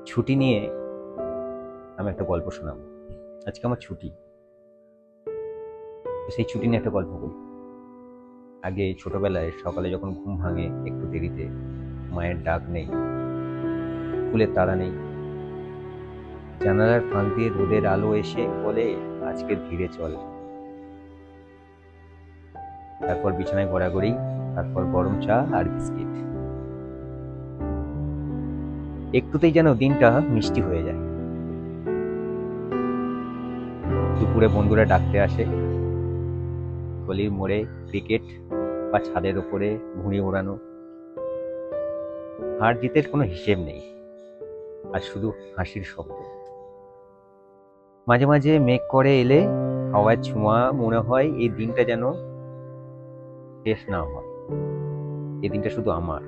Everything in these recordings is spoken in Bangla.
ছুটি নিয়ে আমি একটা গল্প শোনাবো। আজকে আমার ছুটি, সেই ছুটি নিয়ে একটা গল্প করি। আগে ছোটবেলায় সকালে যখন ঘুম ভাঙে একটু দেরিতে, মায়ের ডাক নেই, স্কুলের তাড়া নেই, জানালার ফাঁক দিয়ে রোদের আলো এসে বলে আজকে ধীরে চল। তারপর বিছানায় গড়াগড়ি, তারপর গরম চা আর বিস্কিট। একটুতেই যেন দিনটা মিষ্টি হয়ে যায়। দুপুরে বন্ধুরা ডাকতে আসে, গলির মোড়ে ক্রিকেট বা ছাদের ওপরে ঘুড়ি ওড়ানো। হার জিতের কোনো হিসেব নেই, আর শুধু হাসির শব্দ। মাঝে মাঝে মেঘ করে এলে হাওয়ায় ছোঁয়া মনে হয় এই দিনটা যেন শেষ না হয়, এই দিনটা শুধু আমার।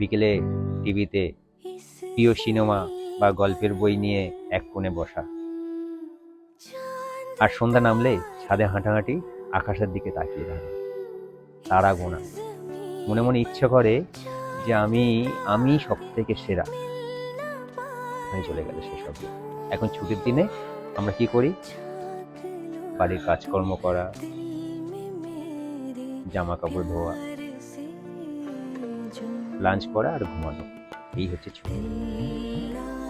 বিকেলে টিভিতে প্রিয় সিনেমা বা গল্পের বই নিয়ে এক কোণে বসা, আর সন্ধ্যা নামলে ছাদে হাঁটাহাঁটি, আকাশের দিকে তাকিয়ে থাকে, তারা গোনা। মনে মনে ইচ্ছে করে যে আমি আমি সব থেকে সেরা হয়ে চলে গেল সেসব দিন। এখন ছুটির দিনে আমরা কি করি? বাড়ির কাজকর্ম করা, জামা কাপড় ধোয়া, লাঞ্চ করা আর ঘুমানো, এই হচ্ছে ছুটি।